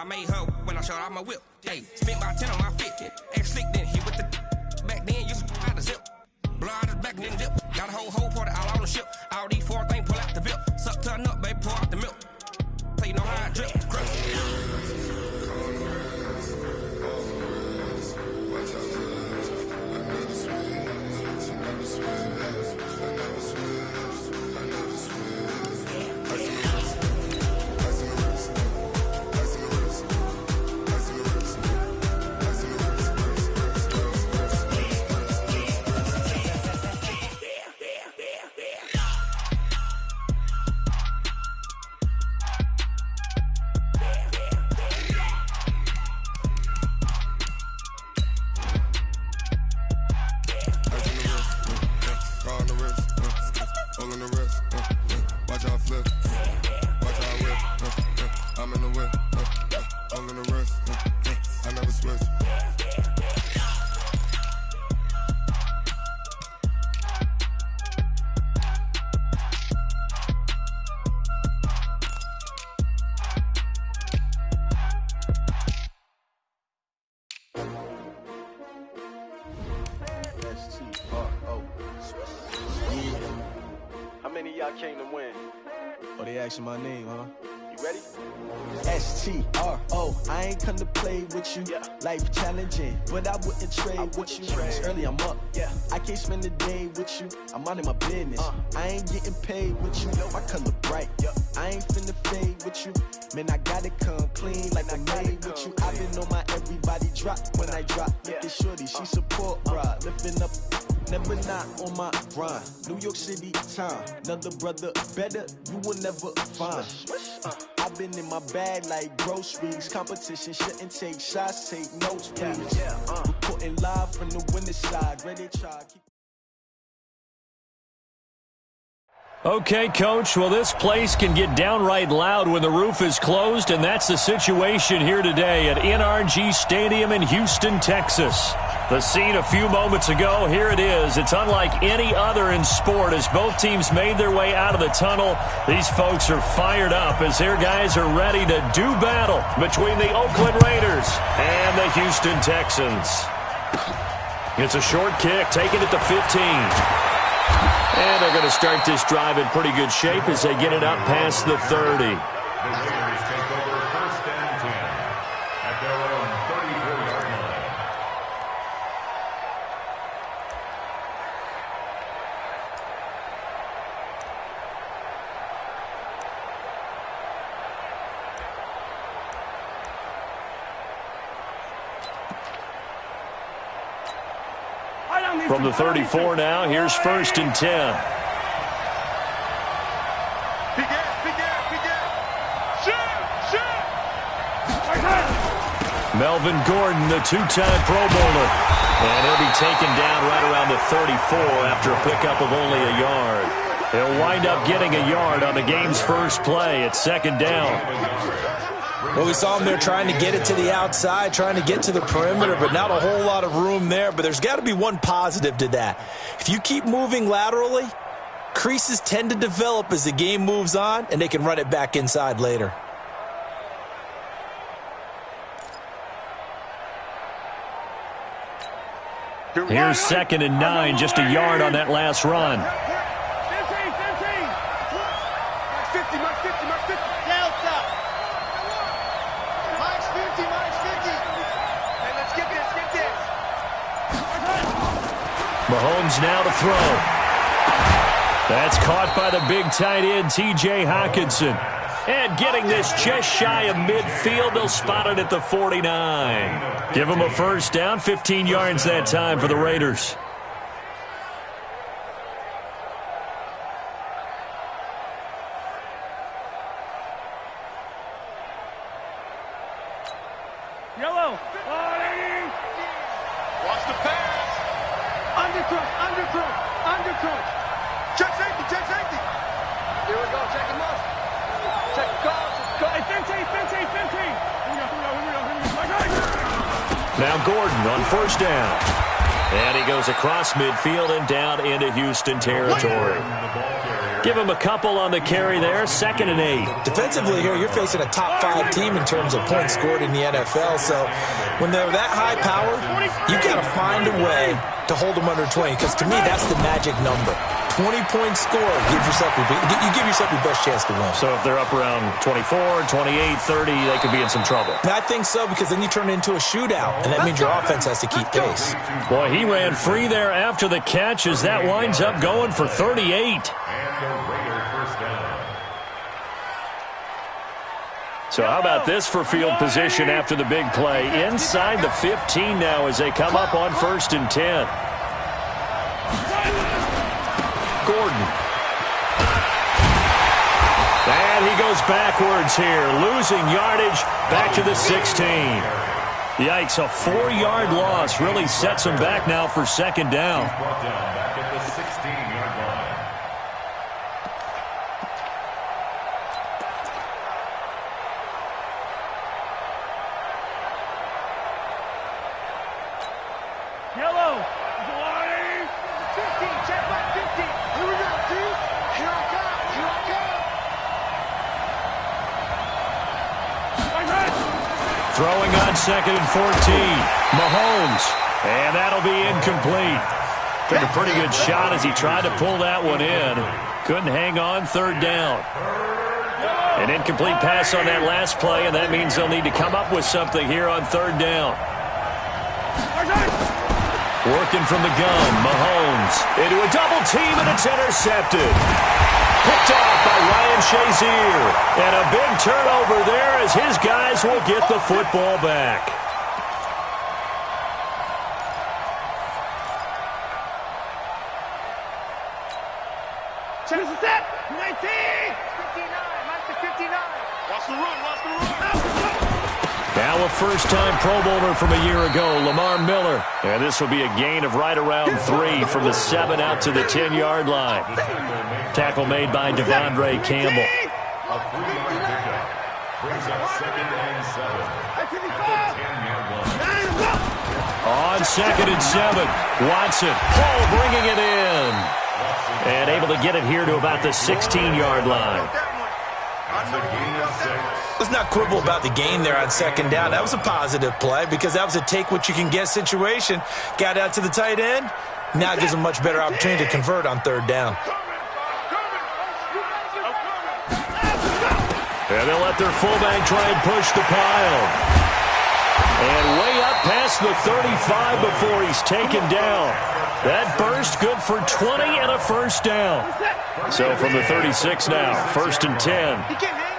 I made her when I showed out my whip. Hey, spent about 10 on my 50. Act slick, then hit with the back then, used to out the zip. Blow out his back and then dip. Got a whole party all on the ship. All these four things pull out the VIP. Suck, turn up, baby, pour out the milk. So you know how I drip. Came to win. Oh, they asking my name, huh? You ready? STRO, I ain't come to play with you. Yeah. Life challenging, but I wouldn't trade with you. It's early, I'm up. Yeah. I can't spend the day with you. I'm out of my business. I ain't getting paid with you. My color bright. I ain't finna fade with you. Man, I gotta come clean like I made with you. I've been on my everybody drop when I drop. Look at shorty, she support, bruh. Lifting up. Never not on my grind. New York City time. Another brother better, you will never find. I've been in my bag like groceries. Competition shouldn't take shots, take notes, please. Reporting live from the winning side. Ready to try. Okay, Coach, well, this place can get downright loud when the roof is closed, and that's the situation here today at NRG Stadium in Houston, Texas. The scene a few moments ago, here it is. It's unlike any other in sport as both teams made their way out of the tunnel. These folks are fired up as their guys are ready to do battle between the Oakland Raiders and the Houston Texans. It's a short kick, taking it to 15. And they're going to start this drive in pretty good shape as they get it up past the 30. The Raiders take over 1st and 10 at their own 34-yard line. From the 34 now, here's 1st and 10. Melvin Gordon, the two-time Pro Bowler. And he'll be taken down right around the 34 after a pickup of only a yard. He'll wind up getting a yard on the game's first play at 2nd down. Well, we saw him there trying to get it to the outside, trying to get to the perimeter, but not a whole lot of room there. But there's got to be one positive to that. If you keep moving laterally, creases tend to develop as the game moves on, and they can run it back inside later. Here's 2nd and 9, just a yard on that last run. Mahomes now to throw. That's caught by the big tight end, T.J. Hockenson. And getting this just shy of midfield, they'll spot it at the 49. Give them a 1st down, 15 yards that time for the Raiders. Yellow. Watch the pass. Undercrook. Check safety. Here we go, check him up. Check the call. Hey, 15. Now Gordon on 1st down. And he goes across midfield and down into Houston territory. The ball carrier Give him a couple on the carry there, 2nd and 8. Defensively here, you're facing a top 5 team in terms of points scored in the NFL. So when they're that high-powered, you've got to find a way to hold them under 20, because to me, that's the magic number. 20-point score, you give yourself your best chance to win. So if they're up around 24, 28, 30, they could be in some trouble. I think so, because then you turn it into a shootout, and that means your offense has to keep pace. Boy, he ran free there after the catch as that winds up going for 38. And the Raiders first down. So how about this for field position after the big play? Inside the 15 now as they come up on 1st and 10. Gordon. And he goes backwards here, losing yardage back to the 16. Yikes, a 4-yard loss really sets him back now for 2nd down. Brought down back at the 16-yard line. Yellow. 15, check back 15. Here we go, dude. Here I come. Here I come. Throwing on 2nd and 14. Mahomes. And that'll be incomplete. Took a pretty good shot as he tried to pull that one in. Couldn't hang on, 3rd down. An incomplete pass on that last play, and that means they'll need to come up with something here on 3rd down. Working from the gun, Mahomes into a double team, and it's intercepted. Picked off by Ryan Shazier. And a big turnover there as his guys will get the football back. Chase is set. 19. 59, Mike the 59. Watch the run, watch the run. Now a first-time Pro Bowler from a year ago, Lamar Miller. And this will be a gain of right around 3 from the 7 out to the 10-yard line. Tackle made by Devondre Campbell. A 3-yard pickup brings up 2nd and 7 at the 10-yard line. On 2nd and 7, Watson. Hall bringing it in. And able to get it here to about the 16-yard line. That's a gain of 6. Let's not quibble about the gain there on 2nd down. That was a positive play because that was a take-what-you-can-get situation. Got out to the tight end. Now it gives them a much better opportunity to convert on 3rd down. And they'll let their fullback try and push the pile. And way up past the 35 before he's taken down. That burst good for 20 and a 1st down. So from the 36 now, 1st and 10. He can't hang.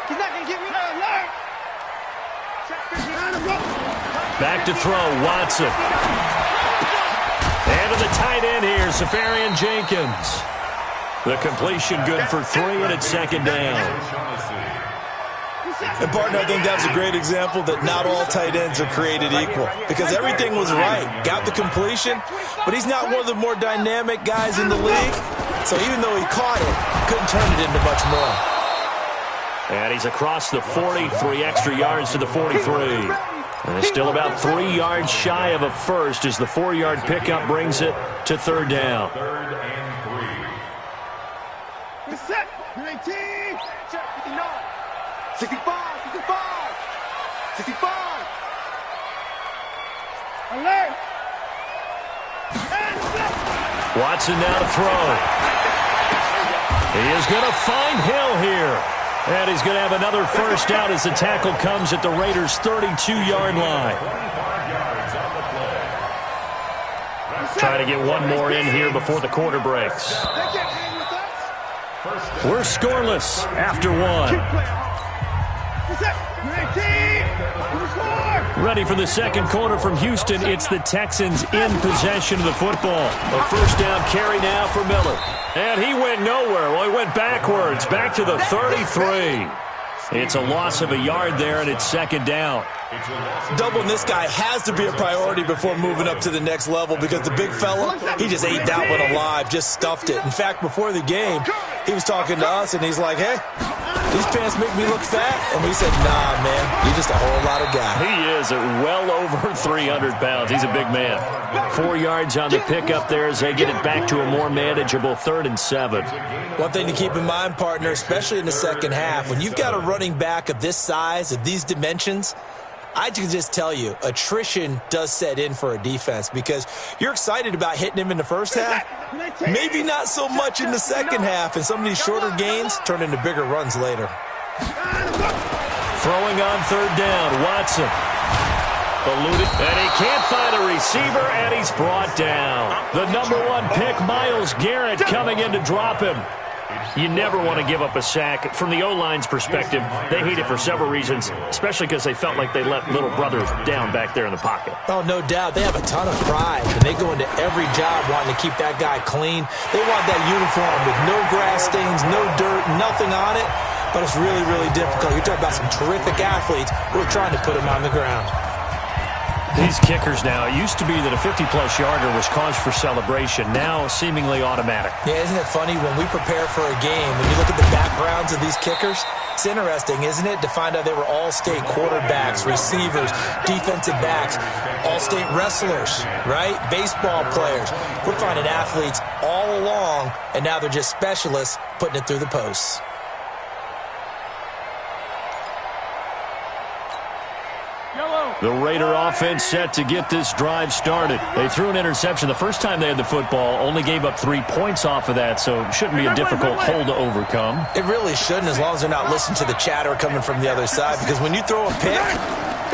He's not going to get me. Alert. Back to throw, Watson. And to the tight end here, Safarian Jenkins. The completion good for 3, and it's 2nd down. And, partner, I think that's a great example that not all tight ends are created equal because everything was right. Got the completion, but he's not one of the more dynamic guys in the league. So even though he caught it, couldn't turn it into much more. And he's across the 40, 3 extra yards to the 43. And it's still about 3 yards shy of a first as the 4-yard pickup brings it to 3rd down. 3rd and 3. He's set. 19. Check 59. 65. 65. 65. Alert. Watson now to throw. He is going to find Hill here. And he's going to have another 1st down as the tackle comes at the Raiders' 32-yard line. 25 yards on the play. Try to get one more in here before the quarter breaks. They can't hang with us. We're scoreless after 1. Ready for the 2nd quarter from Houston. It's the Texans in possession of the football. A 1st down carry now for Miller. And he went nowhere. Well, he went backwards, back to the 33. It's a loss of a yard there, and it's 2nd down. Doubling this guy has to be a priority before moving up to the next level because the big fella, he just ate that one alive, just stuffed it. In fact, before the game, he was talking to us, and he's like, hey, these pants make me look fat. And we said, nah, man, you're just a whole lot of guy. He is at well over 300 pounds. He's a big man. 4 yards on the pickup there as they get it back to a more manageable 3rd and 7. One thing to keep in mind, partner, especially in the second half, when you've got a running back of this size, of these dimensions, I can just tell you, attrition does set in for a defense because you're excited about hitting him in the first half. Maybe not so much in the second half, and some of these shorter gains turn into bigger runs later. Throwing on 3rd down, Watson. Eluded, and he can't find a receiver, and he's brought down. The number 1 pick, Myles Garrett, coming in to drop him. You never want to give up a sack. From the O-line's perspective, they hate it for several reasons, especially because they felt like they let little brother down back there in the pocket. Oh, no doubt. They have a ton of pride, and they go into every job wanting to keep that guy clean. They want that uniform with no grass stains, no dirt, nothing on it, but it's really, really difficult. You're talking about some terrific athletes who are trying to put him on the ground. These kickers now, it used to be that a 50-plus yarder was cause for celebration, now seemingly automatic. Yeah, isn't it funny when we prepare for a game, when you look at the backgrounds of these kickers, it's interesting, isn't it, to find out they were all-state quarterbacks, receivers, defensive backs, all-state wrestlers, right? Baseball players. We're finding athletes all along, and now they're just specialists putting it through the posts. The Raider offense set to get this drive started. They threw an interception the first time they had the football, only gave up 3 points off of that, so it shouldn't be a difficult hole to overcome. It really shouldn't, as long as they're not listening to the chatter coming from the other side, because when you throw a pick,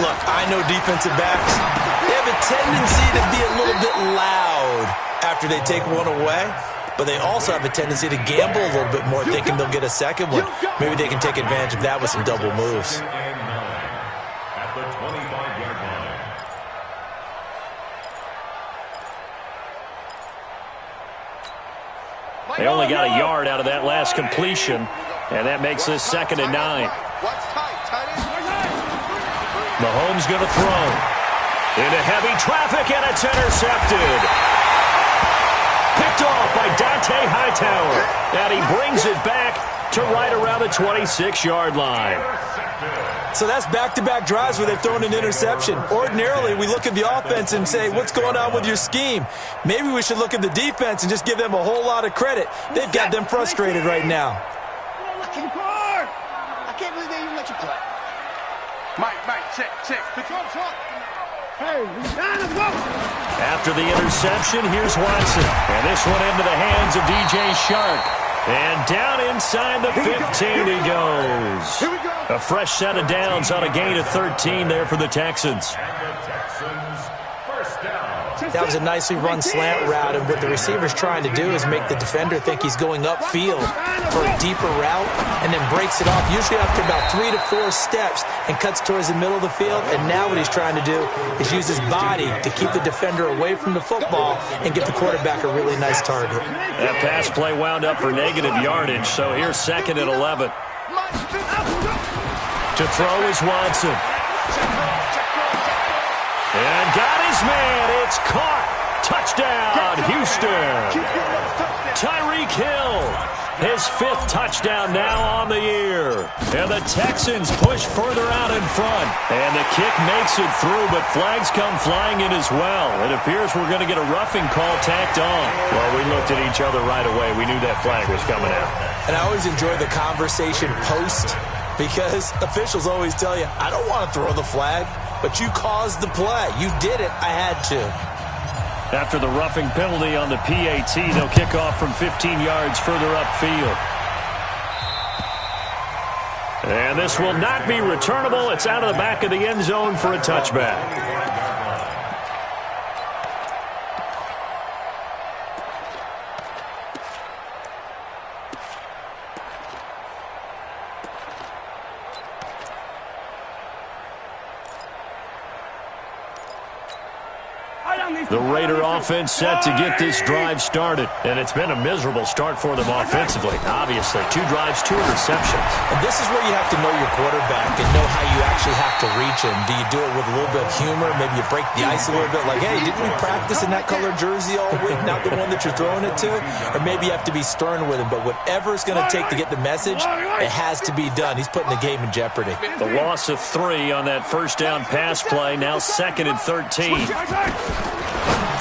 look, I know defensive backs, they have a tendency to be a little bit loud after they take one away, but they also have a tendency to gamble a little bit more, thinking they'll get a second one. Maybe they can take advantage of that with some double moves. They only got a yard out of that last completion, and that makes this 2nd and 9. Mahomes going to throw. Into heavy traffic, and it's intercepted. Picked off by Dante Hightower, and he brings it back to right around the 26-yard line. So that's back-to-back drives where they've thrown an interception. Ordinarily, we look at the offense and say, what's going on with your scheme? Maybe we should look at the defense and just give them a whole lot of credit. They've got them frustrated right now. I can't believe they even let you play. Mike, check. Hey, after the interception, here's Watson. And this one into the hands of DJ Shark. And down inside the 15 he goes. Here we go. A fresh set of downs on a gain of 13 there for the Texans. That was a nicely run slant route, and what the receiver's trying to do is make the defender think he's going upfield for a deeper route and then breaks it off, usually after about 3 to 4 steps, and cuts towards the middle of the field. And now what he's trying to do is use his body to keep the defender away from the football and get the quarterback a really nice target. That pass play wound up for negative yardage, so here's 2nd and 11. To throw is Watson. And got his man. It's caught. Touchdown, Houston. Tyreek Hill, his 5th touchdown now on the year. And the Texans push further out in front. And the kick makes it through, but flags come flying in as well. It appears we're going to get a roughing call tacked on. Well, we looked at each other right away. We knew that flag was coming out. And I always enjoy the conversation post, because officials always tell you, I don't want to throw the flag, but you caused the play. You did it. I had to. After the roughing penalty on the PAT, they'll kick off from 15 yards further upfield. And this will not be returnable. It's out of the back of the end zone for a touchback. The Raider offense set to get this drive started. And it's been a miserable start for them offensively, obviously. 2 drives, 2 interceptions. And this is where you have to know your quarterback and know how you actually have to reach him. Do you do it with a little bit of humor? Maybe you break the ice a little bit, like, hey, didn't we practice in that colored jersey all week, not the one that you're throwing it to? Or maybe you have to be stern with him. But whatever it's going to take to get the message, it has to be done. He's putting the game in jeopardy. The loss of 3 on that first down pass play, now 2nd and 13.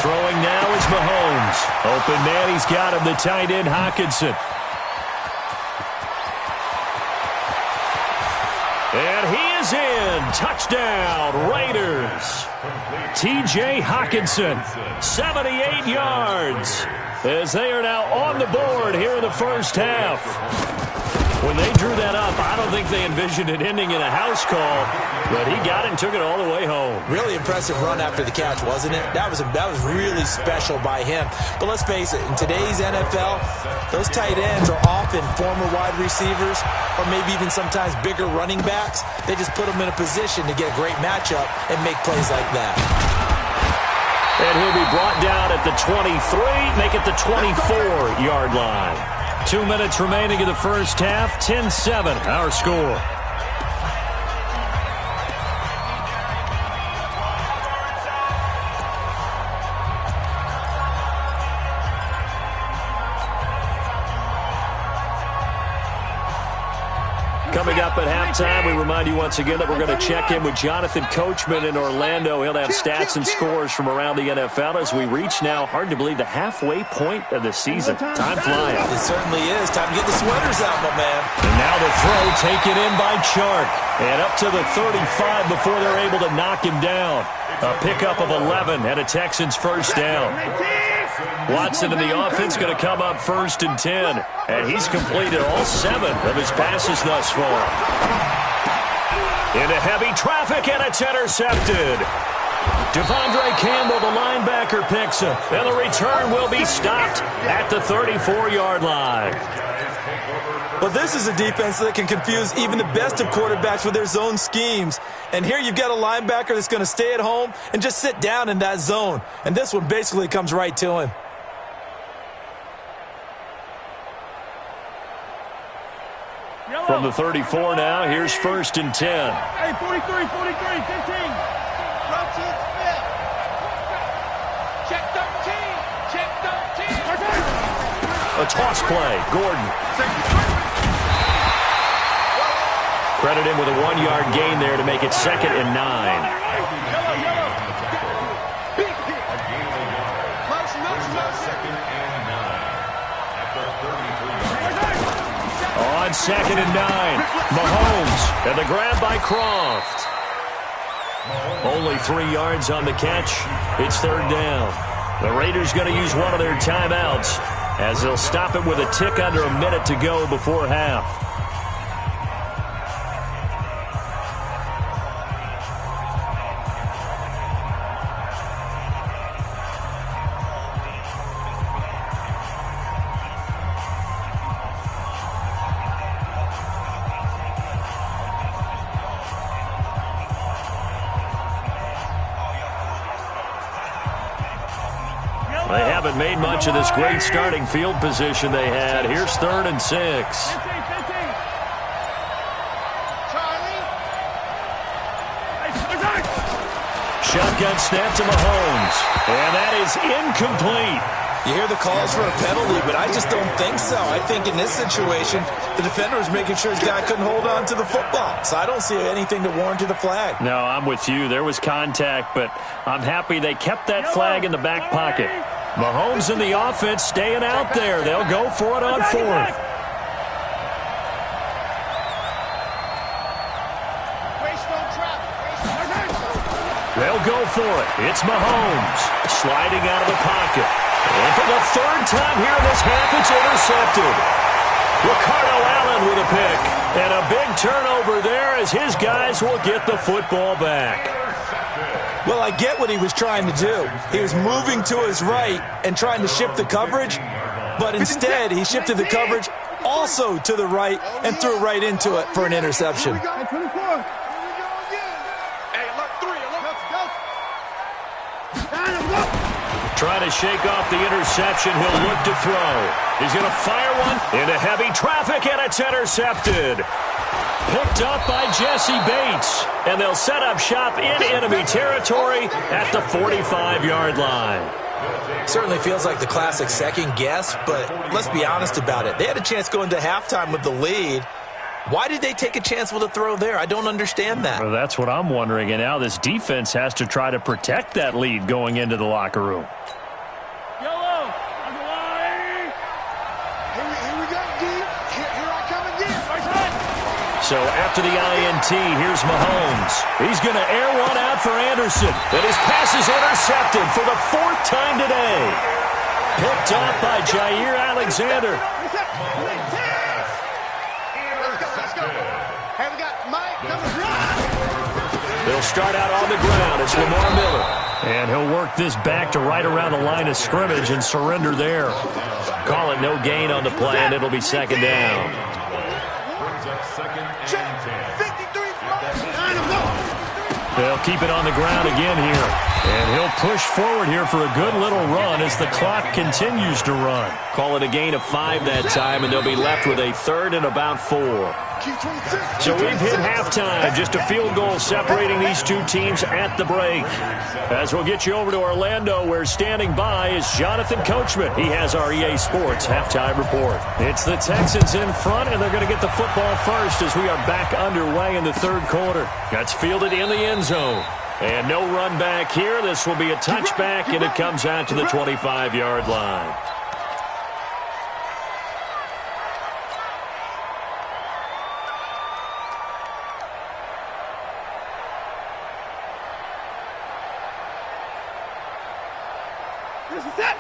Throwing now is Mahomes. Open man, he's got him, the tight end, Hockenson. And he is in. Touchdown, Raiders. T.J. Hockenson, 78 yards, as they are now on the board here in the first half. When they drew that up, I don't think they envisioned it ending in a house call, but he got it and took it all the way home. Really impressive run after the catch, wasn't it? That was really special by him. But let's face it, in today's NFL, those tight ends are often former wide receivers or maybe even sometimes bigger running backs. They just put them in a position to get a great matchup and make plays like that. And he'll be brought down at the 23, make it the 24-yard line. 2 minutes remaining in the first half, 10-7, our score. Coming up at halftime, we remind you once again that we're going to check in with Jonathan Coachman in Orlando. He'll have stats and scores from around the NFL as we reach now, hard to believe, the halfway point of the season. Time flying. It certainly is. Time to get the sweaters out, my man. And now the throw taken in by Chark. And up to the 35 before they're able to knock him down. A pickup of 11 and a Texans first down. Watson and the offense going to come up 1st and 10. And he's completed all 7 of his passes thus far. Into heavy traffic, and it's intercepted. Devondre Campbell, the linebacker, picks it. And the return will be stopped at the 34-yard line. Well, this is a defense that can confuse even the best of quarterbacks with their zone schemes. And here you've got a linebacker that's going to stay at home and just sit down in that zone. And this one basically comes right to him. From the 34 now, here's 1st and 10. Hey, 43, 15. Check 13. Check 13. A toss play, Gordon. Credit him with a 1-yard gain there to make it 2nd and 9. Big hit. On 2nd and 9, Mahomes and the grab by Croft. Only 3 yards on the catch. It's 3rd down. The Raiders going to use one of their timeouts as they'll stop it with a tick under a minute to go before half. They haven't made much of this great starting field position they had. Here's 3rd and 6. Shotgun snap to Mahomes. And that is incomplete. You hear the calls for a penalty, but I just don't think so. I think in this situation, the defender was making sure his guy couldn't hold on to the football. So I don't see anything to warrant the flag. No, I'm with you. There was contact, but I'm happy they kept that flag in the back pocket. Mahomes and the offense staying out there. They'll go for it on 4th. They'll go for it. It's Mahomes sliding out of the pocket. And for the 3rd time here in this half, it's intercepted. Ricardo Allen with a pick. And a big turnover there as his guys will get the football back. Well, I get what he was trying to do. He was moving to his right and trying to shift the coverage, but instead he shifted the coverage also to the right and threw right into it for an interception. Hey, look, 3. Let's go. Trying to shake off the interception. He'll look to throw. He's going to fire one into heavy traffic, and it's intercepted. Picked up by Jesse Bates. And they'll set up shop in enemy territory at the 45-yard line. Certainly feels like the classic second guess, but let's be honest about it. They had a chance going to halftime with the lead. Why did they take a chance with a throw there? I don't understand that. Well, that's what I'm wondering. And now this defense has to try to protect that lead going into the locker room. Yellow, on the line. Here we go, D. Here I come again. Right side. So after the INT, here's Mahomes. He's going to air one out for Anderson. And his pass is intercepted for the 4th time today. Picked up by Jair Alexander. They'll start out on the ground. It's Lamar Miller. And he'll work this back to right around the line of scrimmage and surrender there. Call it no gain on the play, and it'll be second down. They'll keep it on the ground again here. And he'll push forward here for a good little run as the clock continues to run. Call it a gain of 5 that time, and they'll be left with a 3rd and about 4. So we've hit halftime. Just a field goal separating these two teams at the break. As we'll get you over to Orlando, where standing by is Jonathan Coachman. He has our EA Sports halftime report. It's the Texans in front, and they're going to get the football first as we are back underway in the 3rd quarter. That's fielded in the end zone. And no run back here. This will be a touchback, and it comes out to the 25-yard line.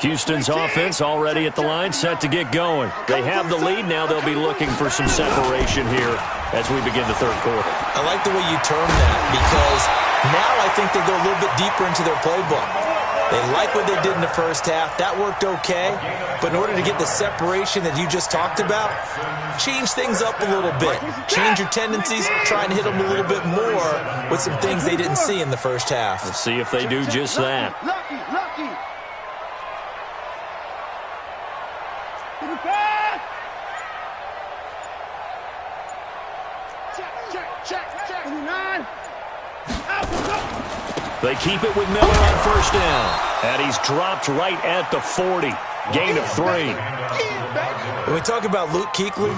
Houston's offense already at the line, set to get going. They have the lead. Now they'll be looking for some separation here as we begin the 3rd quarter. I like the way you term that, because now I think they go a little bit deeper into their playbook. They like what they did in the first half. That worked okay. But in order to get the separation that you just talked about, change things up a little bit. Change your tendencies. Try and hit them a little bit more with some things they didn't see in the first half. Let's see if they do just that. Lucky. Check. 9. They keep it with Miller on 1st down. And he's dropped right at the 40. Gain of 3. When we talk about Luke Kuechly,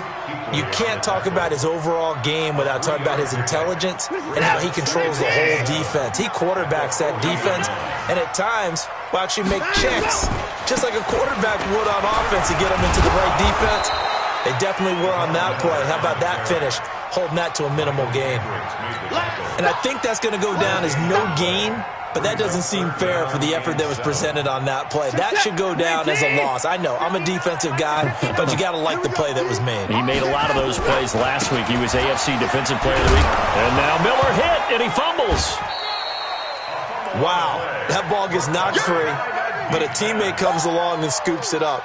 you can't talk about his overall game without talking about his intelligence and how he controls the whole defense. He quarterbacks that defense, and at times will actually make checks, just like a quarterback would on offense to get them into the right defense. They definitely were on that play. How about that finish? Holding that to a minimal gain. And I think that's going to go down as no gain, but that doesn't seem fair for the effort that was presented on that play. That should go down as a loss. I know, I'm a defensive guy, but you got to like the play that was made. He made a lot of those plays last week. He was AFC Defensive Player of the Week. And now Miller hit, and he fumbles. Wow, that ball gets knocked free, but a teammate comes along and scoops it up.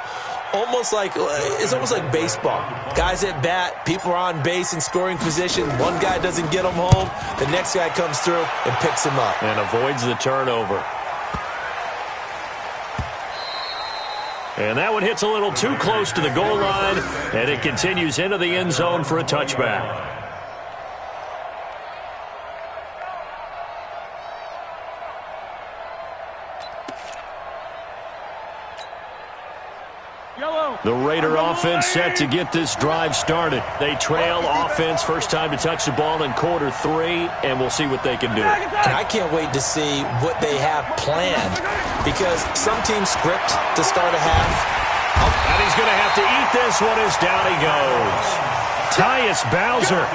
It's almost like baseball. Guys at bat, people are on base in scoring position. One guy doesn't get them home. The next guy comes through and picks him up. And avoids the turnover. And that one hits a little too close to the goal line, and it continues into the end zone for a touchback. The Raider offense set to get this drive started. They trail offense, first time to touch the ball in quarter 3, and we'll see what they can do. And I can't wait to see what they have planned, because some teams script to start a half. And he's going to have to eat this one as down he goes. Tyus Bowser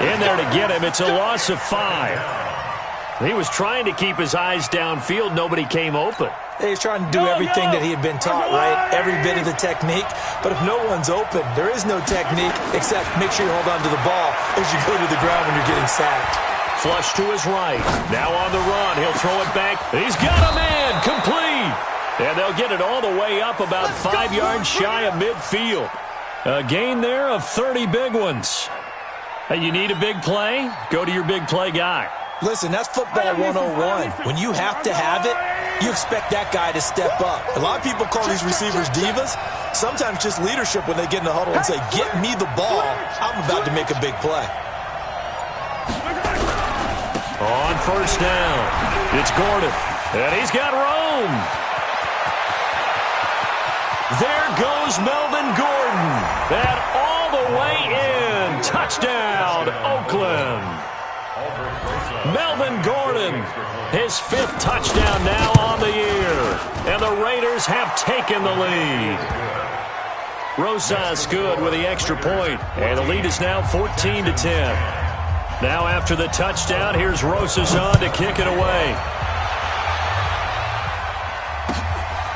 in there to get him. It's a loss of 5. He was trying to keep his eyes downfield. Nobody came open. He's trying to do everything that he had been taught, right? Every bit of the technique. But if no one's open, there is no technique except make sure you hold on to the ball as you go to the ground when you're getting sacked. Flush to his right. Now on the run. He'll throw it back. He's got a man. Complete. And they'll get it all the way up about 5 yards shy of midfield. A gain there of 30 big ones. Hey, you need a big play? Go to your big play guy. Listen, that's football 101. When you have to have it, you expect that guy to step up. A lot of people call these receivers divas. Sometimes just leadership when they get in the huddle and say, get me the ball. I'm about to make a big play. On first down, it's Gordon. And he's got Rome. There goes Melvin Gordon. And all the way in. Touchdown, Oakland. Melvin Gordon, his 5th touchdown now on the year. And the Raiders have taken the lead. Rosas good with the extra point. And the lead is now 14-10. Now after the touchdown, here's Rosas on to kick it away.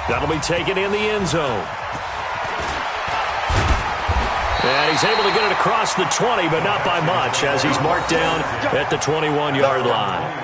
That'll be taken in the end zone. And he's able to get it across the 20, but not by much, as he's marked down at the 21-yard line.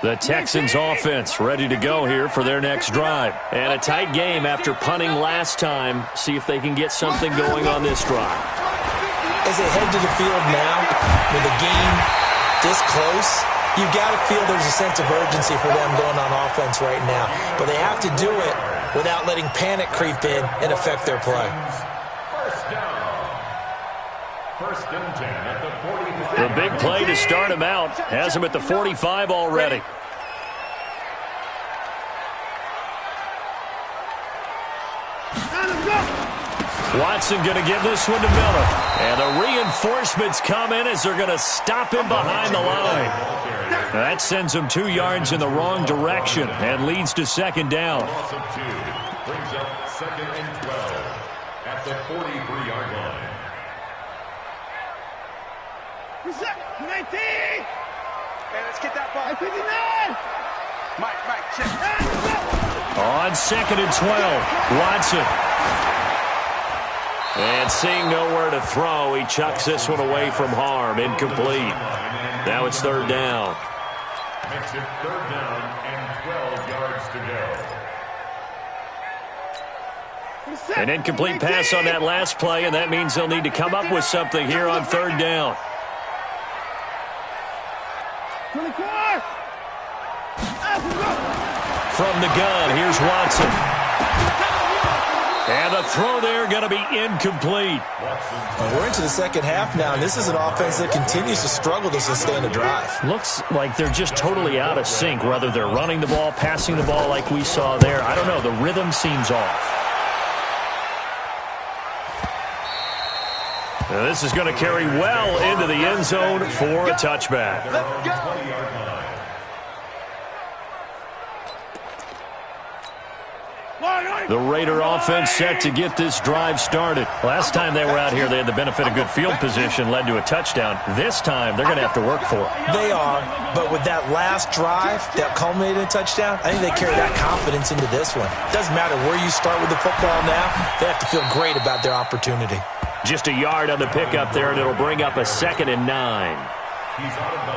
The Texans offense ready to go here for their next drive. And a tight game after punting last time. See if they can get something going on this drive. As they head to the field now, with the game this close, you've got to feel there's a sense of urgency for them going on offense right now. But they have to do it without letting panic creep in and affect their play. First and 10 at the 45. The big play to start him out has him at the 45 already. Watson going to give this one to Miller. And the reinforcements come in as they're going to stop him behind the line. That sends him 2 yards in the wrong direction and leads to second down. Loss of 2 brings up 2nd and 12 at the 43-yard line. 19! Hey, let's get that ball. 59! Mike, check. On 2nd and 12, Watson. And seeing nowhere to throw, he chucks this one away from harm. Incomplete. Now it's 3rd down. Makes it 3rd down and 12 yards to go. An incomplete pass on that last play, and that means they'll need to come up with something here on 3rd down. 24! From the gun, here's Watson. And the throw there going to be incomplete. Well, we're into the second half now, and this is an offense that continues to struggle to sustain a drive. Looks like they're just totally out of sync, whether they're running the ball, passing the ball like we saw there. I don't know. The rhythm seems off. Now this is going to carry well into the end zone for a touchback. Let's go! The Raider offense set to get this drive started. Last time they were out here, they had the benefit of good field position, led to a touchdown. This time, they're going to have to work for it. They are, but with that last drive that culminated in a touchdown, I think they carry that confidence into this one. Doesn't matter where you start with the football now, they have to feel great about their opportunity. Just a yard on the pickup there, and it'll bring up a 2nd and 9.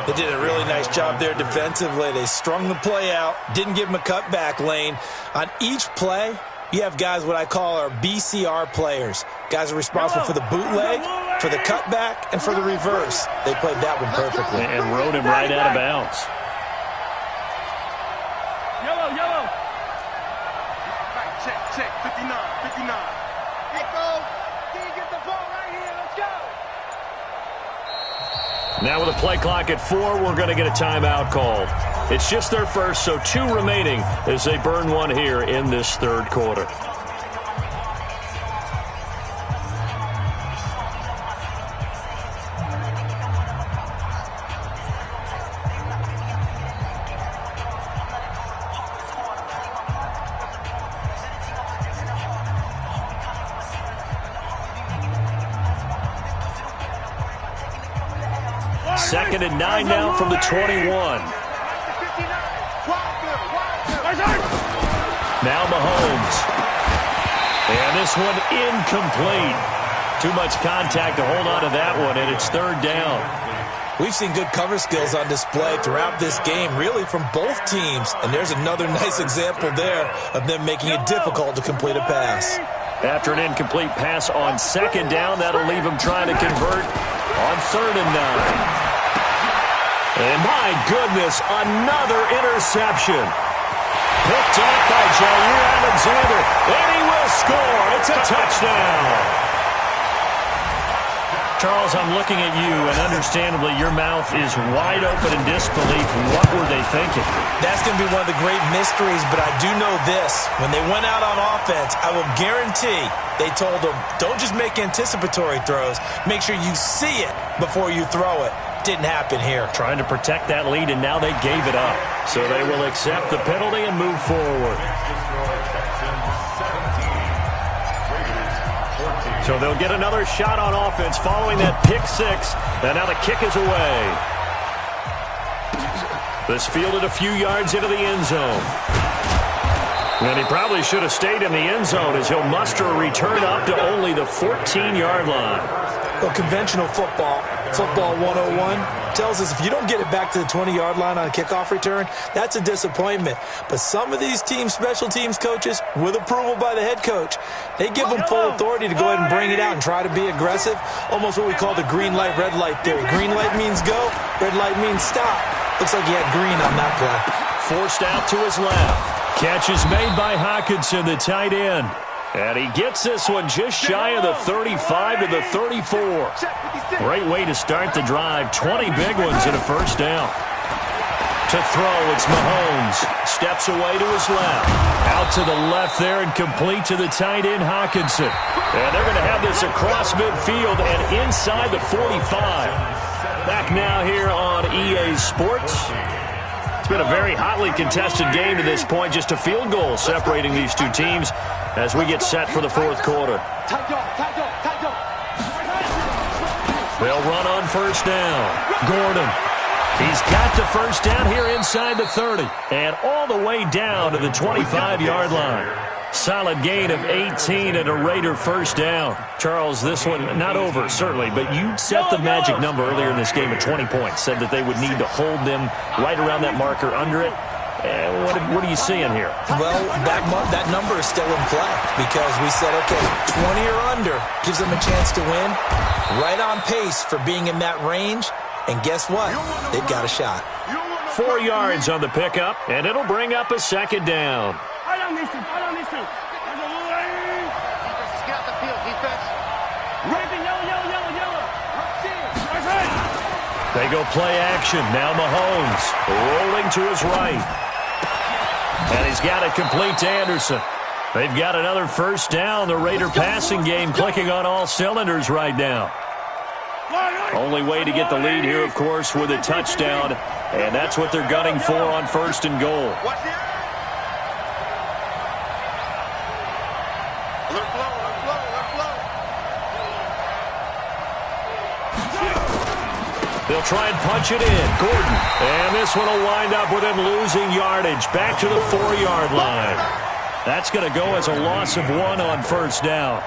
They did a really nice job there defensively. They strung the play out, didn't give them a cutback lane. On each play, you have guys what I call our BCR players. Guys are responsible for the bootleg, for the cutback, and for the reverse. They played that one perfectly. And rode him right out of bounds. Yellow. Check. 59. Echo, can you get the ball right here? Let's go. Now with a play clock at 4, we're going to get a timeout called. It's just their first, so 2 remaining as they burn one here in this 3rd quarter. Second and 9 now from the 21. Now Mahomes. And this one incomplete. Too much contact to hold on to that one, and it's 3rd down. We've seen good cover skills on display throughout this game, really from both teams. And there's another nice example there of them making it difficult to complete a pass. After an incomplete pass on second down, that'll leave them trying to convert on 3rd and 9. And my goodness, another interception. Picked up by Jair Alexander, and he will score. It's a touchdown. Charles, I'm looking at you, and understandably, your mouth is wide open in disbelief. What were they thinking? That's going to be one of the great mysteries, but I do know this. When they went out on offense, I will guarantee they told them, don't just make anticipatory throws. Make sure you see it before you throw it. Didn't happen here. Trying to protect that lead, and now they gave it up. So they will accept the penalty and move forward. So they'll get another shot on offense following that pick six. And now the kick is away. This fielded a few yards into the end zone. And he probably should have stayed in the end zone as he'll muster a return up to only the 14-yard line. Well, conventional football 101, tells us if you don't get it back to the 20-yard line on a kickoff return, that's a disappointment. But some of these teams, special teams coaches, with approval by the head coach, they give them full authority to go ahead and bring it out and try to be aggressive, almost what we call the green light, red light theory. Green light means go, red light means stop. Looks like he had green on that play. Forced out to his left. Catch is made by Hockenson, the tight end. And he gets this one just shy of the 35 to the 34. Great way to start the drive. 20 big ones and a first down. To throw, it's Mahomes. Steps away to his left. Out to the left there and complete to the tight end, Hockenson. And they're going to have this across midfield and inside the 45. Back now here on EA Sports. It's been a very hotly contested game to this point. Just a field goal separating these two teams as we get set for the fourth quarter. They'll run on first down. Gordon. He's got the first down here inside the 30 and all the way down to the 25-yard line. Solid gain of 18 and a Raider first down. Charles, this one not over, certainly, but you set the magic number earlier in this game at 20 points. Said that they would need to hold them right around that marker under it. What are you seeing here? Well, that number is still in play because we said, okay, 20 or under gives them a chance to win. Right on pace for being in that range. And guess what? They've got a shot. 4 yards on the pickup, and it'll bring up a second down. They go play action. Now Mahomes rolling to his right. And he's got it complete to Anderson. They've got another first down. The Raider passing game clicking on all cylinders right now. Only way to get the lead here, of course, with a touchdown. And that's what they're gunning for on first and goal. They'll try and punch it in. Gordon. And this one will wind up with him losing yardage. Back to the 4-yard line. That's going to go as a loss of 1 on first down.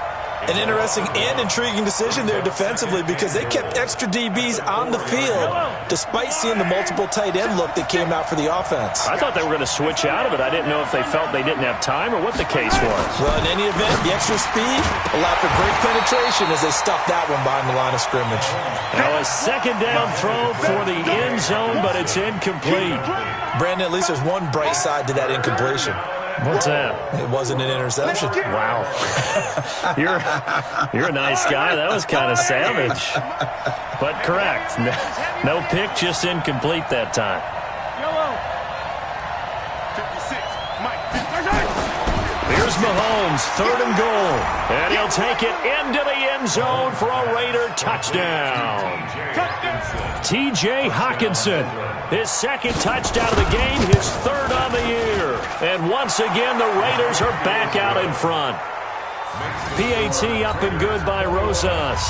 An interesting and intriguing decision there defensively because they kept extra DBs on the field despite seeing the multiple tight end look that came out for the offense. I thought they were going to switch out of it. I didn't know if they felt they didn't have time or what the case was. Well, in any event, the extra speed allowed for great penetration as they stuffed that one behind the line of scrimmage. Now a second down throw for the end zone, but it's incomplete. Brandon, at least there's one bright side to that incompletion. What's that? It wasn't an interception. Wow. You're a nice guy. That was kind of savage. But correct. No pick, just incomplete that time. Here's Mahomes, 3rd and goal. And he'll take it into the end zone for a Raider touchdown. T.J. Hockenson, his second touchdown of the game, his 3rd on the year. And once again, the Raiders are back out in front. PAT up and good by Rosas.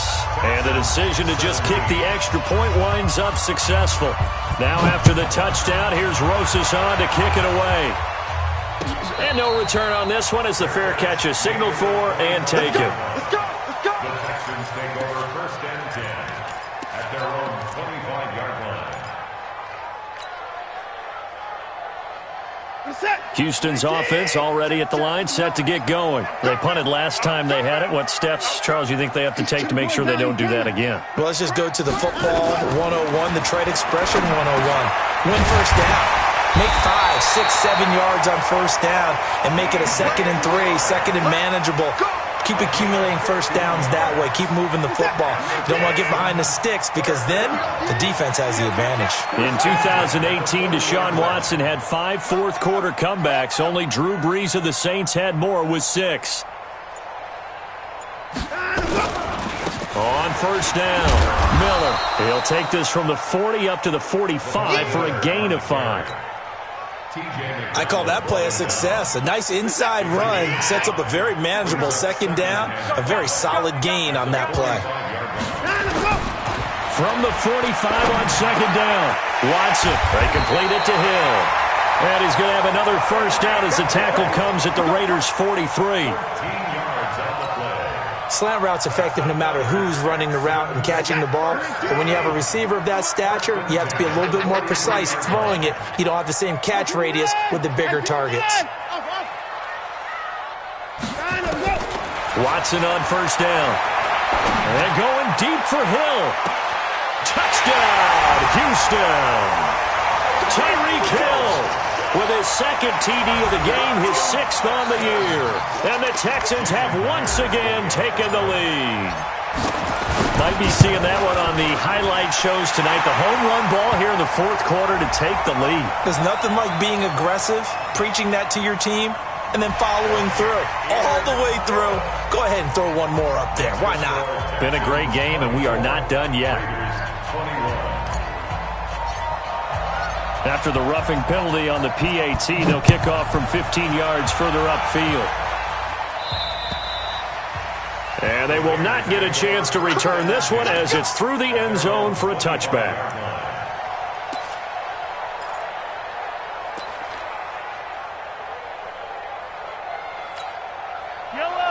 And the decision to just kick the extra point winds up successful. Now after the touchdown, here's Rosas on to kick it away. And no return on this one as the fair catch is signaled for and taken. The Texans take over 1st and 10 at their own 25-yard line. Houston's offense already at the line, set to get going. They punted last time they had it. What steps, Charles, you think they have to take to make sure they don't do that again? Well, let's just go to the football 101, the trade expression 101. Win first down. Make 5, 6, 7 yards on first down and make it a 2nd and 3, 2nd and manageable. Keep accumulating first downs that way. Keep moving the football. You don't want to get behind the sticks because then the defense has the advantage. In 2018, Deshaun Watson had 5 fourth-quarter comebacks. Only Drew Brees of the Saints had more with 6. On first down, Miller. He'll take this from the 40 up to the 45 for a gain of 5. I call that play a success. A nice inside run sets up a very manageable 2nd down. A very solid gain on that play. From the 45 on 2nd down, Watson. They complete it to Hill. And he's going to have another first down as the tackle comes at the Raiders' 43. Slant route's effective no matter who's running the route and catching the ball. But when you have a receiver of that stature, you have to be a little bit more precise throwing it. You don't have the same catch radius with the bigger targets. Watson on first down. And going deep for Hill. Touchdown, Houston. Tyreek Hill with his 2nd TD of the game, his 6th on the year. And the Texans have once again taken the lead. Might be seeing that one on the highlight shows tonight. The home run ball here in the 4th quarter to take the lead. There's nothing like being aggressive, preaching that to your team, and then following through. All the way through. Go ahead and throw one more up there. Why not? Been a great game, and we are not done yet. After the roughing penalty on the PAT, they'll kick off from 15 yards further upfield. And they will not get a chance to return this one as it's through the end zone for a touchback.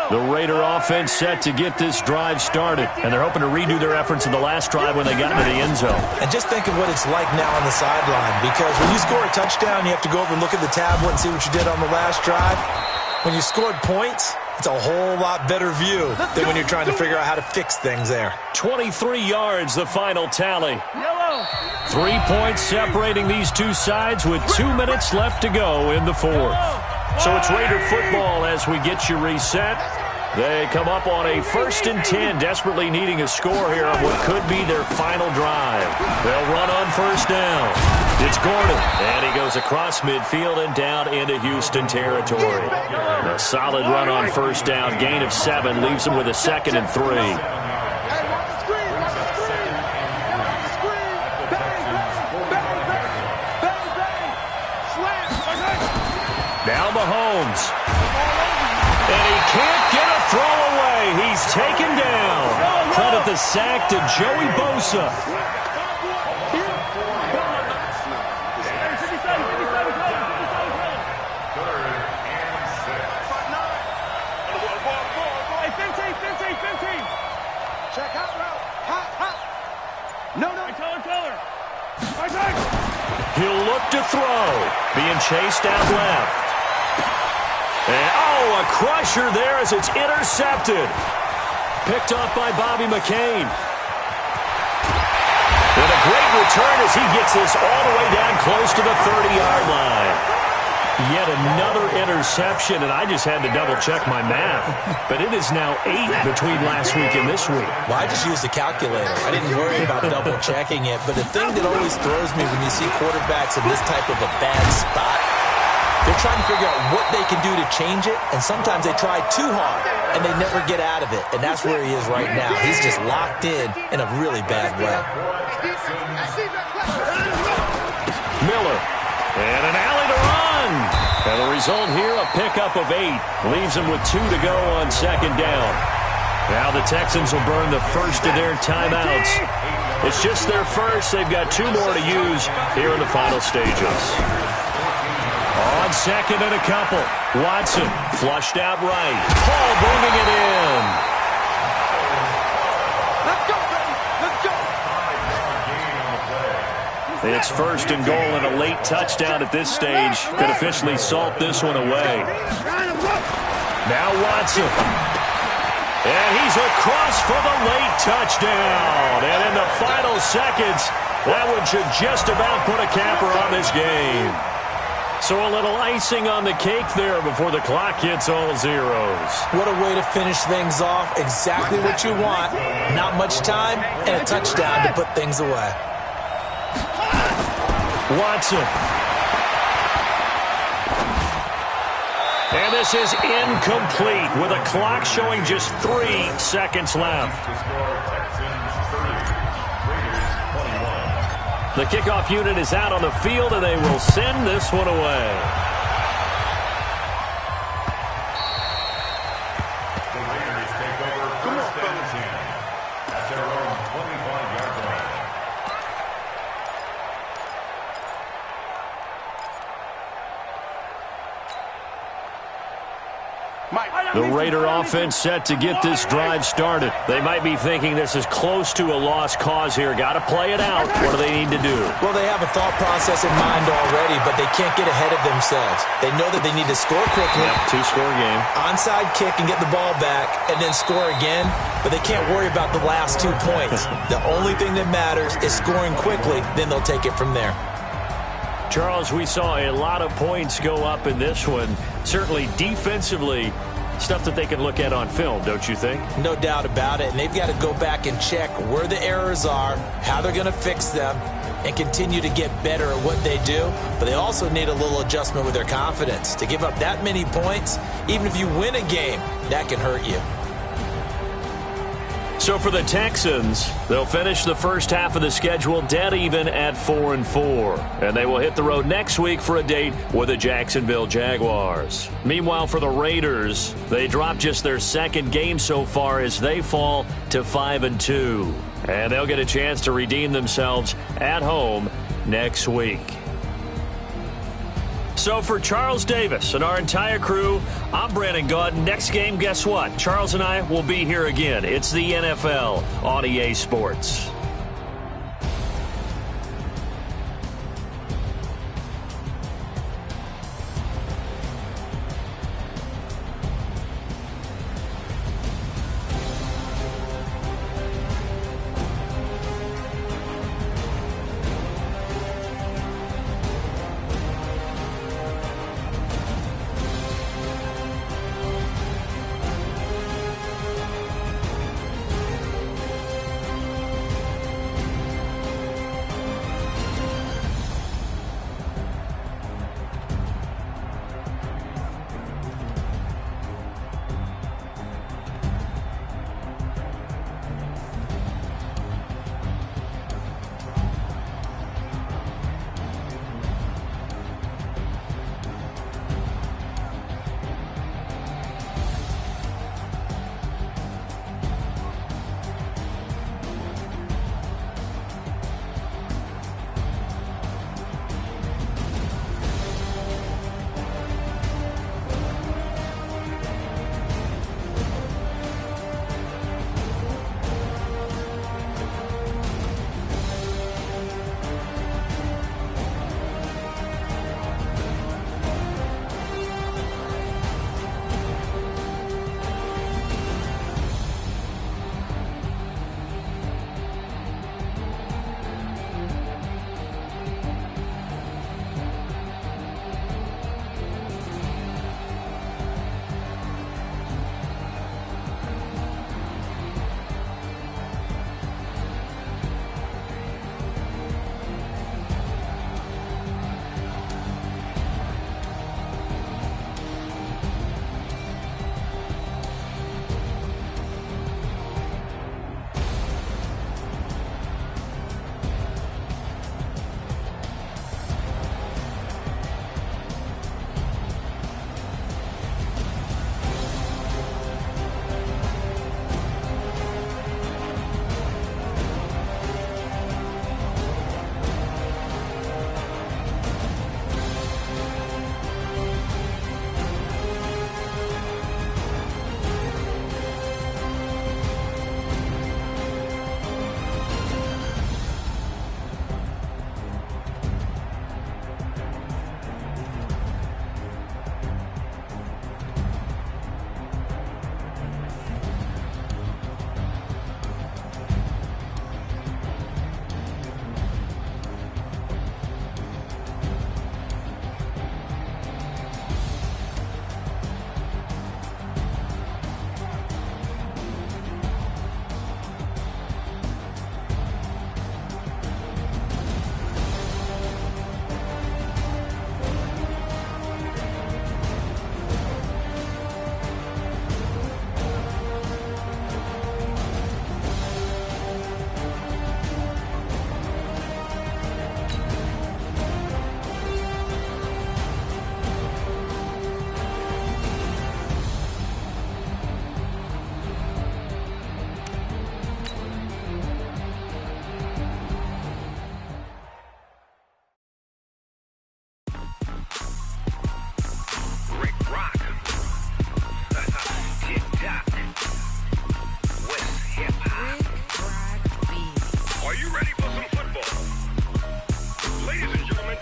The Raider offense set to get this drive started, and they're hoping to redo their efforts in the last drive when they got into the end zone. And just think of what it's like now on the sideline, because when you score a touchdown, you have to go over and look at the tablet and see what you did on the last drive. When you scored points, it's a whole lot better view than when you're trying to figure out how to fix things there. 23 yards, the final tally. 3 points separating these two sides with 2 minutes left to go in the 4th. So it's Raider football as we get you reset. They come up on a 1st and 10, desperately needing a score here on what could be their final drive. They'll run on first down. It's Gordon, and he goes across midfield and down into Houston territory. A solid run on first down, gain of 7, leaves him with a 2nd and 3. Now Mahomes. And he can't get a throw away. He's taken down. Credit the sack to Joey Bosa. Check out route. Hot, hot. No. He'll look to throw. Being chased out left. And, a crusher there as it's intercepted. Picked off by Bobby McCain. And a great return as he gets this all the way down close to the 30-yard line. Yet another interception, and I just had to double-check my math. But it is now 8 between last week and this week. Well, I just used a calculator. I didn't worry about double-checking it. But the thing that always throws me when you see quarterbacks in this type of a bad spot, they're trying to figure out what they can do to change it, and sometimes they try too hard, and they never get out of it. And that's where he is right now. He's just locked in a really bad way. Miller, and an alley to run. And the result here, a pickup of 8. Leaves him with 2 to go on 2nd down. Now the Texans will burn the first of their timeouts. It's just their first. They've got 2 more to use here in the final stages. On 2nd and a couple. Watson flushed out right. Paul bringing it in. Let's go, baby. Let's go. It's first and goal, and a late touchdown at this stage could officially salt this one away. Now Watson. And he's across for the late touchdown. And in the final seconds, that one should just about put a capper on this game. So a little icing on the cake there before the clock hits all zeros. What a way to finish things off. Exactly what you want. Not much time and a touchdown to put things away. Watson. And this is incomplete with a clock showing just 3 seconds left. The kickoff unit is out on the field, and they will send this one away. The Raiders take over first and 10 at their own 25-yard line. The Raider offense set to get this drive started. They might be thinking this is close to a lost cause here. Got to play it out. What do they need to do? Well, they have a thought process in mind already, but they can't get ahead of themselves. They know that they need to score quickly. Yep, 2-score game. Onside kick and get the ball back, and then score again. But they can't worry about the last 2 points. The only thing that matters is scoring quickly. Then they'll take it from there. Charles, we saw a lot of points go up in this one. Certainly defensively, stuff that they can look at on film, don't you think? No doubt about it. And they've got to go back and check where the errors are, how they're going to fix them, and continue to get better at what they do. But they also need a little adjustment with their confidence. To give up that many points, even if you win a game, that can hurt you. So for the Texans, they'll finish the first half of the schedule dead even at 4-4. And they will hit the road next week for a date with the Jacksonville Jaguars. Meanwhile, for the Raiders, they dropped just their second game so far as they fall to 5-2. And they'll get a chance to redeem themselves at home next week. So for Charles Davis and our entire crew, I'm Brandon Gaudin. Next game, guess what? Charles and I will be here again. It's the NFL on EA Sports. you ready for some football? Ladies and gentlemen,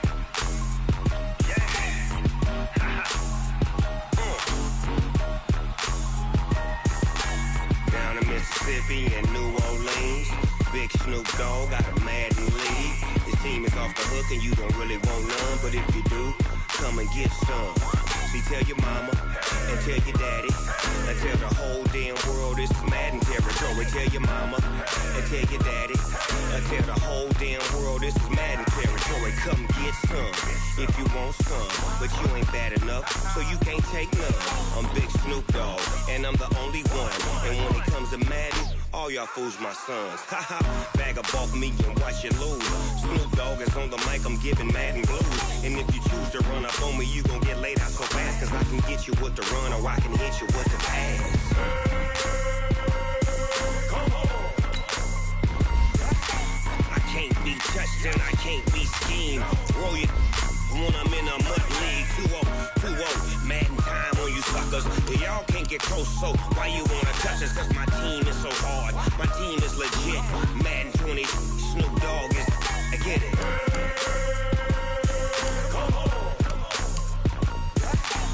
Down in Mississippi and New Orleans, Big Snoop Dogg got a Madden league. His team is off the hook and you don't really want none, but if you do, come and get some. See, tell your mama and tell your daddy and tell the whole damn world this is Madden territory. Tell your mama and tell your daddy and tell the whole damn world this is Madden territory. Come get some if you want some, but you ain't bad enough, so you can't take none. I'm Big Snoop Dogg and I'm the only one. And when it comes to Madden, all y'all fools my sons. Haha, bag up off me and watch you lose. Snoop Dogg is on the mic, I'm giving Madden blues. And if you choose to run up on me, you gon' get laid out so fast, cause I can get you with the run or I can hit you with the pass. come on. I can't be touched and I can't be schemed. Roll you when I'm in a mud league. 2-0, Madden time on you suckers. Y'all can't get close, so why you wanna touch us? Cause my team is so hard, my team is legit. Madden 20, Snoop Dogg is, I get it.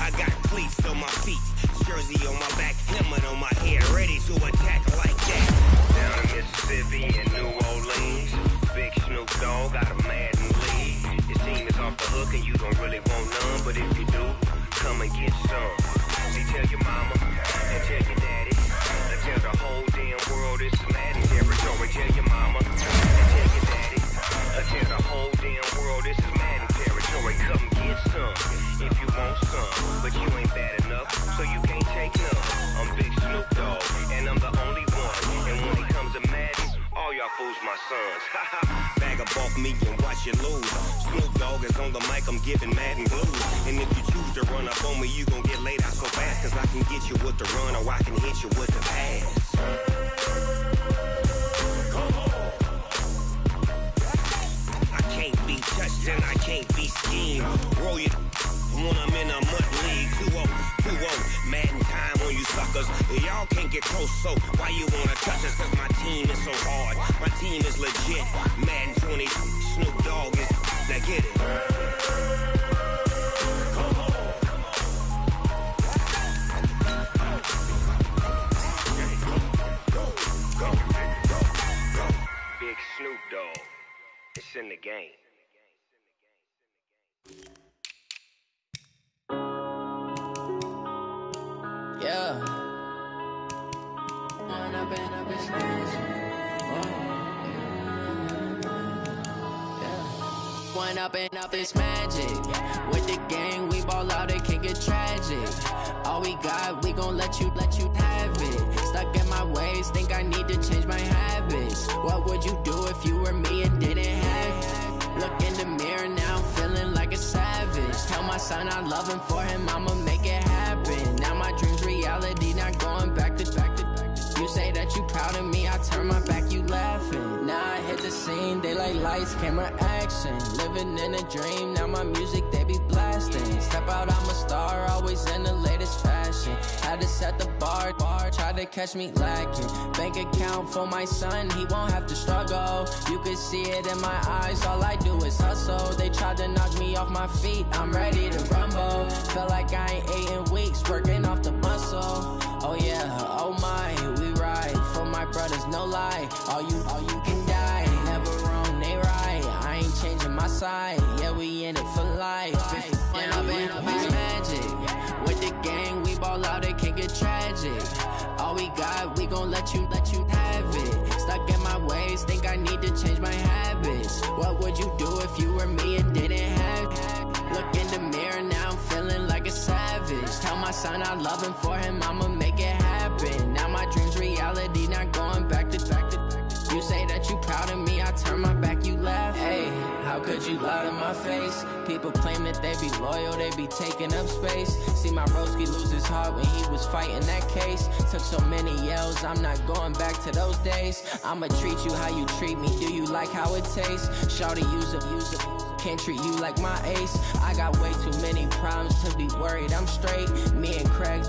I got cleats on my feet, jersey on my back, helmet on my head, ready to attack like that. Down in Mississippi and New Orleans, Big Snoop Dogg got a Madden league. His team is off the hook and you don't really want none, but if you do, come and get some. See, tell your mama and tell your daddy and tell the whole damn world this is Madden territory. Tell your mama and tell your daddy and tell the whole damn world this is Madden territory. Come get some if you want some, but you ain't bad enough, so you can't take none. I'm Big Snoop Dogg and I'm the only one. And when it comes to Madden, all y'all fools my sons. Haha, bag up off me and watch you lose. Snoop Dogg is on the mic, I'm giving Madden blues. And if you choose to run up on me, you gon' get laid out so fast, cause I can get you with the run or I can hit you with the pass. I can't be touched and I can't be schemed. Roll you when I'm in a mud league. 2-0, Madden time on you suckers. Y'all can't get close, so why you wanna touch us? Cause my team is so hard, my team is legit. Madden 20, Snoop Dogg is, now get it. Big Snoop Dogg, it's in the game. Yeah. One up and up is One up and up is magic. With the gang, we ball out, it can get tragic. All we got, we gon' let you have it. Stuck in my ways, think I need to change my habits. What would you do if you were me and didn't have it? Look in the mirror now, I'm feeling like a savage. Tell my son I love him, for him I'ma make it happen. Now my dream's reality, not going back to. You say that you proud of me, I turn my back, you laughing. Now I hit the scene, they like lights, camera, action. Living in a dream, now my music, they be blasting. Step out, I'm a star, always in the latest fashion. Had to set the bar, try to catch me lacking. Bank account for my son, he won't have to struggle. You can see it in my eyes, all I do is hustle. They tried to knock me off my feet, I'm ready to rumble. Felt like I ain't ate in weeks, working off the muscle. Oh yeah, oh my, we ride for my brothers, no lie. All you can die, never wrong, they right. I ain't changing my side, yeah, we in it for life. When up and up is magic. With the gang, we ball out, it can get tragic. All we got, we gon' let you have it. Stuck in my ways, think I need to change my habits. What would you do if you were me and didn't have it? Look in the mirror, now I'm feeling like a savage. Tell my son I love him, for him I'ma make it happen. Now my dream's reality, not going back to. You say that you proud of me, I turn my back, you laugh. Hey, how could you lie to my face? People claim that they be loyal, they be taking up space. See my broski lose his heart when he was fighting that case. Took so many yells, I'm not going back to those days. I'ma treat you how you treat me, do you like how it tastes? Shawty, use it. Can't treat you like my ace. I got way too many problems to be worried I'm straight. Me and Craig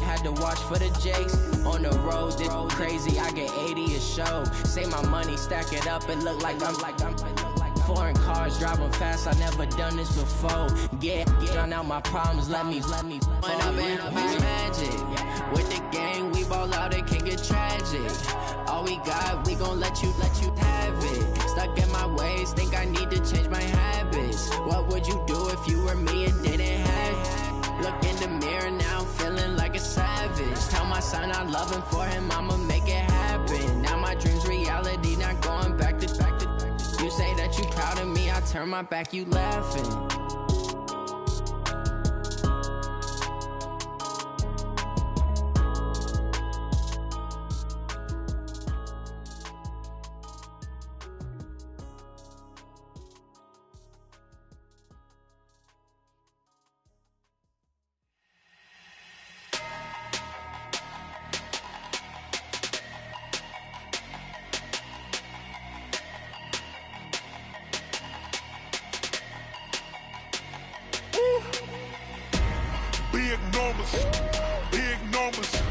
had to watch for the jakes. On the road, this crazy, I get 80 a show. Say my money, stack it up, it look like I'm foreign cars, driving fast, I never done this before. Get drown out my problems, let me run up in this magic. With the gang, we ball out, it can get tragic. All we got, we gon' let you have it. Stuck in my ways, think I need to change my habits. What would you do if you were me and didn't have it? Look in the mirror now, I'm feeling like a savage. Tell my son I love him, for him I'ma make it happen. Now my dream's reality, not going back to. You say that you proud of me, I turn my back, you laughing. Big numbers,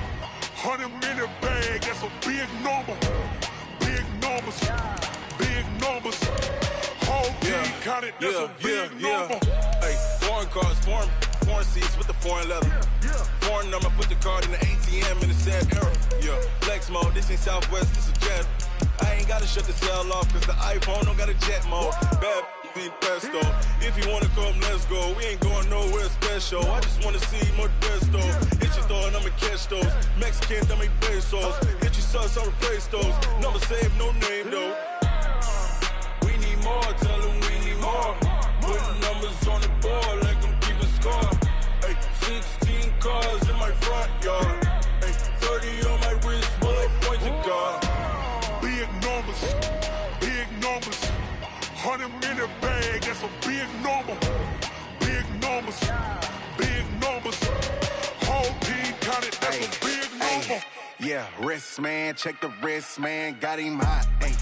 100-minute bag, that's a big number. Big numbers, whole team counted, that's a big number. Hey, foreign cars, foreign seats with the foreign leather. Foreign number, put the card in the ATM in the sad era. Yeah, flex mode, this ain't Southwest, this is Jet. I ain't gotta shut the cell off, cause the iPhone don't got a jet mode. Bad be pesto. If you wanna come, let's go. We ain't going nowhere special. I just wanna see more Modesto. Hit your thought, I'ma catch those. Mexican, dame pesos. Hit your sus, I'll replace those. Number saved, no name though. We need more, tell them we need more. Putting numbers on the board like I'm keeping score. Hey, 16 cars in my front yard. Hey, 30 on my wrist, bullet point to God. Big numbers, 100-minute bag, that's a big number. Big numbers, whole team counted, that's a big number. Yeah, wrist man, check the wrist man, got him hot. Ay,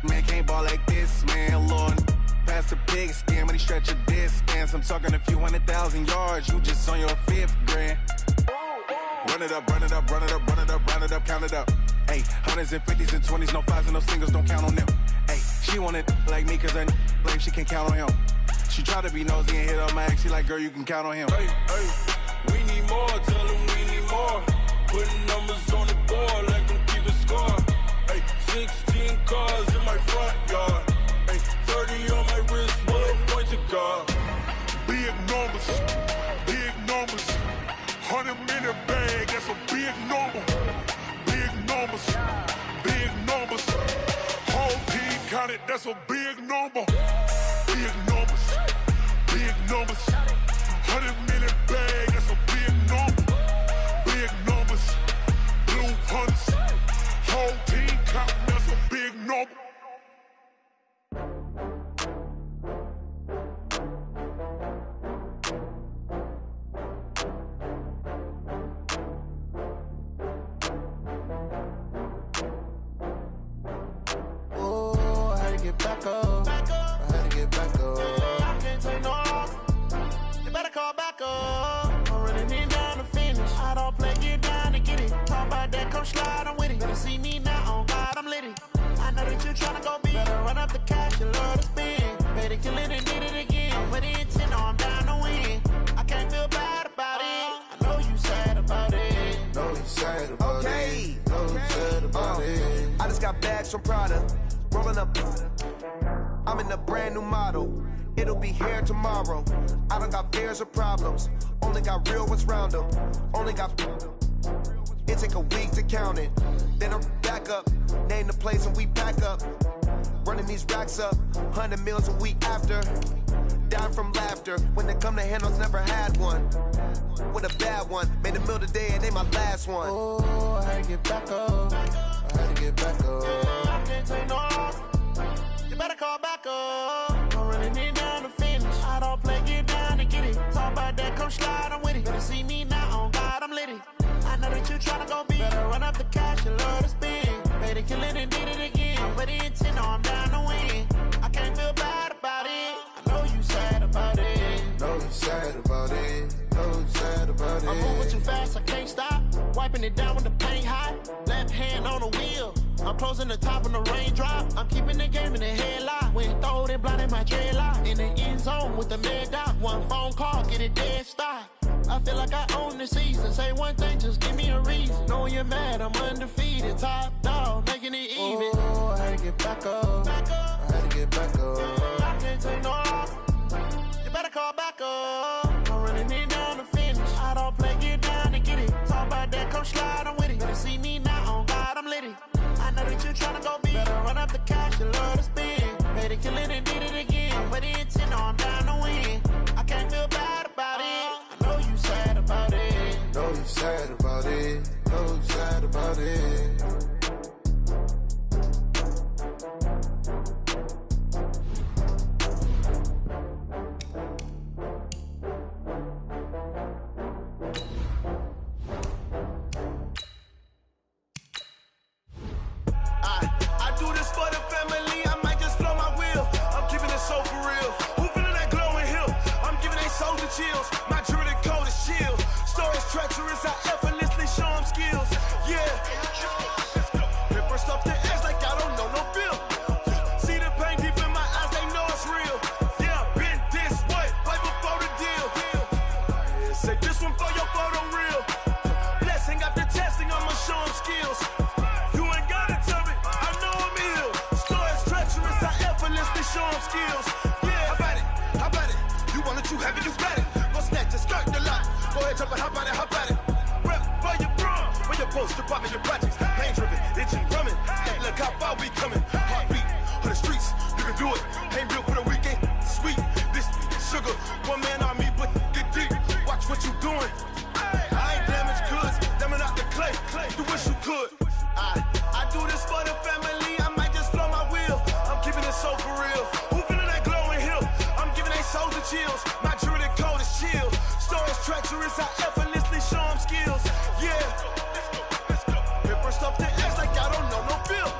man can't ball like this, man. Lord, past the pig skin when he stretch a distance. I'm talking a few 100,000 yards, you just on your 5th grand. Run it up, count it up. Ay, 100s and 50s and 20s, no 5s and no singles, don't count on them. Ay, she want it like me, cause her like she can count on him. She try to be nosy and hit up my ex, she like, girl, you can count on him. Hey, we need more, tell them we need more. Putting numbers on the board like I'm keeping score. Hey, 16 cars in my front yard. Hey, 30 on my wrist, bullet point to God. Big numbers, 100-minute bag, that's a big number. Big numbers, whole team counted, that's a big number. Big numbers, 100-minute bag, that's a big number. Big numbers, blue hunts, whole team counting, that's a big number. Back up. I had to get back up. I can't take no off. You better call back up. I'm running in down to finish. I don't play, get down to get it. Talk about that, come slide, I'm with it. Better see me now, on God, I'm lit it. I know that you tryna go big. Better run up the cash, you love to spend. Better kill it and did it again. I'm with the intent, I'm down to win. I can't feel bad about it. I know you sad about it. Know you sad about it. Know you sad about it. I just got bags from Prada. Rolling up, I'm in a brand new model. It'll be here tomorrow. I don't got fears or problems. Only got real ones round them. Only got. It take a week to count it. Then I'm back up. Name the place and we pack up. Running these racks up. 100 meals a week after. Down from laughter. When they come to handles, never had one. With a bad one. Made a meal today and they my last one. Oh, I had to get back up. I had to get back up. I can't take no off. You better call back up. I'm running in down to finish. I don't play, get down to get it. Talk about that, come slide, I'm with it. Better see me now, on God, I'm lit it. I know that you tryna go big. Better run up the cash, you love to spend. Better kill it and did it again. I'm with the intent, I'm down to win. I can't feel bad about it. I know you sad about it. Know you sad about it. Know you sad about it. I'm moving too fast, I can't stop. Wiping it down when the paint hot. Left hand on the wheel. I'm closing the top on the raindrop. I'm keeping the game in the headlock. When throw it blind in my dreadlock. In the end zone with the mad dot. One phone call, get it dead stop. I feel like I own the season. Say one thing, just give me a reason. Knowing you're mad, I'm undefeated. Top dog, making it even. Oh, I had to get back up. I had to get back up. I can't take no off. You better call back up. I'm running it down to finish. I don't play, get down to get it. Talk about that, come slide, I'm with it. Better see me now, on God, I'm lit it. I know that you tryna go big. Better run up the cash, you love to spend. Better kill it and did it again. Put it in 10, I'm down to win. I can't feel bad about it. I know you sad about it. Know you sad about it. Know you sad about it. I do this for the family, I might just blow my wheel. I'm keeping it so for real. Who feeling that glowing hill? I'm giving they soldier chills. My jewelry coat is shield. Stories treacherous, I effortlessly show them skills. Yeah. Ripper stuff the edge like I don't know no feel. See the pain deep in my eyes, they know it's real. Yeah, been this way, right before the deal. Yeah, say this one for your photo real. Blessing after testing, I'ma show them skills. You ain't gotta tell me, I know I'm ill. Stories treacherous, I effortlessly show them skills. Yeah, how about it? How about it? You want it, you have it, you got it. Go snatch it, skirt the lot. Go ahead, jump it, how about it, how about it? Rep for your bro, for your poster, popping your projects. Pain driven, itching, drumming. Look how far we coming. Heartbeat on the streets, you can do it. Ain't built for the weekend, sweet. This sugar, one man army, but get deep. Watch what you doing. I ain't damaged goods, damn out the clay. You wish you could. I do this for the family, I might just blow my wheel. I'm keeping it so for real. Who feeling that glowing hill? I'm giving they souls the chills. My jewelry coat is chill. Stories treacherous, I effortlessly show them skills. Yeah. Ripper stuff the edge like I don't know no feel.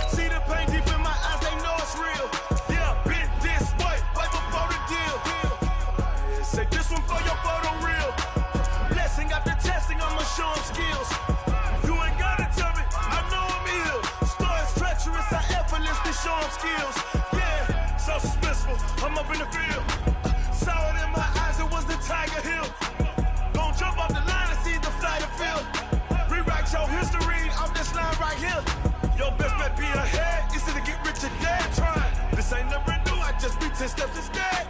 See the pain deep in my eyes, they know it's real. Yeah, been this way, right before the deal. Say this one for your photo real. Blessing after testing, I'ma show them skills. You ain't gotta tell me, I know I'm ill. Stories treacherous, I effortlessly show them skills. Yeah, so suspenseful, I'm up in the field. Saw it in my eyes, it was the Tiger Hill. Gon' jump off the line and see the flight of field. Rewrite your history off this line right here. Your best bet be ahead, instead of get rich or dead trying. This ain't never new, I just be 10 steps instead.